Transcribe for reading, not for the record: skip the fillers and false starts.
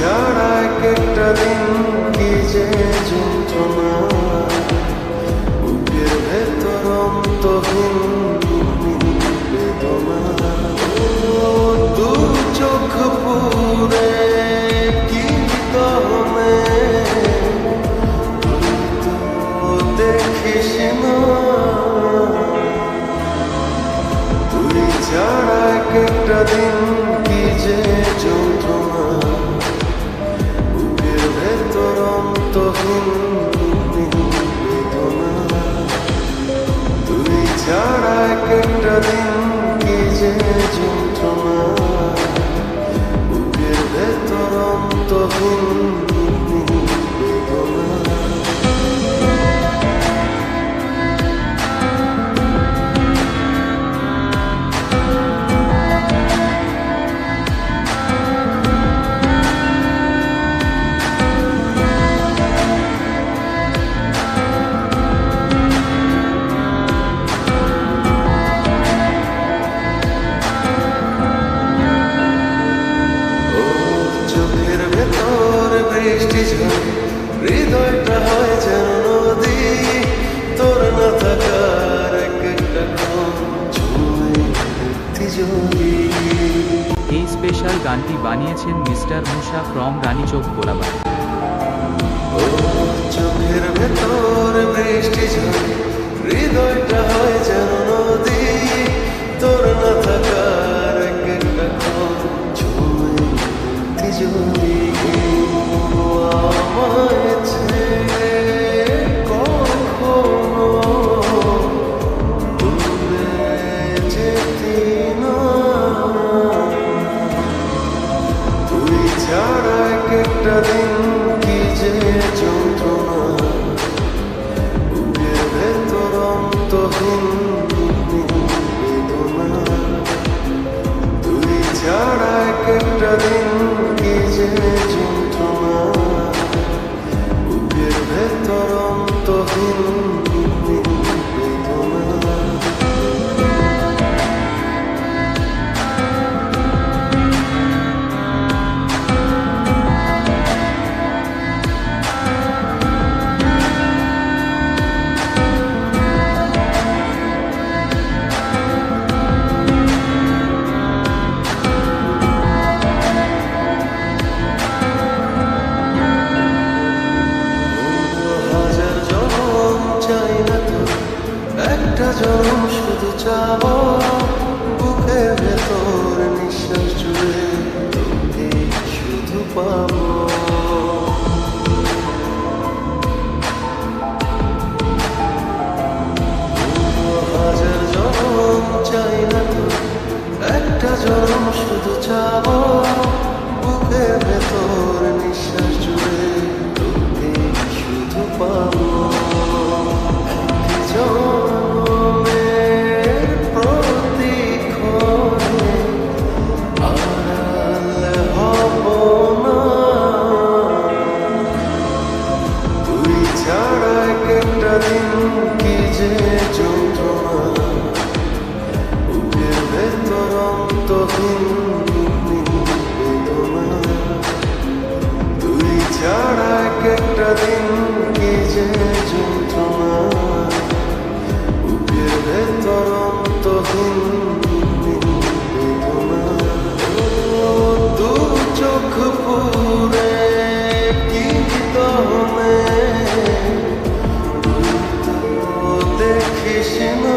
ছাড়া একটা দিন কি যে যন্ত্রণা, বুকের ভেতর অন্তহীন বেদনা। দু চোখ পুরে কি দমে দেখিস না, তুই ছাড়া একটা দিন কি যে যন্ত্রণা, বুকের ভেতর অন্তহীন বেদনা। তুই ছাড়া একটা দিন কি যে যন্ত্রণা, বুকের ভেতর অন্তহীন বেদনা। চোখের ভেতর বৃষ্টি ঝরে, হৃদয়টা হয় যেন নদী, তোর না থাকার একটা ক্ষণ ছুঁয়ে তিজোরি। এই স্পেশাল গানটি বানিয়েছেন মিস্টার মুসা ফ্রম রানীচক গোলাবাড়ি। ও চোখের ভেতর বৃষ্টি ঝরে, হৃদয়টা হয় যেন নদী, তোর না থাকার একটা ক্ষণ ছুঁয়ে তিজোরি। আমায় ছেড়ে কখনো দূরে যেতি না, তুই ছাড়া একটা দিন কি যে যন্ত্রণা, বুকের ভেতর অন্তহীন বেদনা। তুই ছাড়া একটা দিন কি যে যন্ত্রণা, বুকের ভেতর অন্তহীন বেদনা। হাজার জনম চাই না তো, একটা জনম শুধু চাবো, বুকের ভেতর নিঃশ্বাস জুড়ে তোকে শুধু পাবো। হাজার জনম চাই না তো, একটা জনম শুধু চাবো, বুকের ভেতর নিঃশ্বাস জুড়ে তোকে শুধু পাবো। জনমের প্রতিক্ষণে আড়াল হব না, তুই ছাড়া একটা দিন কি যে যন্ত্রণা, বুকের ভেতর অন্তহীন বেদনা। তুই ছাড়া একটা দিন কি যে যন্ত্রণা, বুকের ভেতর অন্তহীন বেদনা। দু চোখ পুরে কি দমে দেখিস না,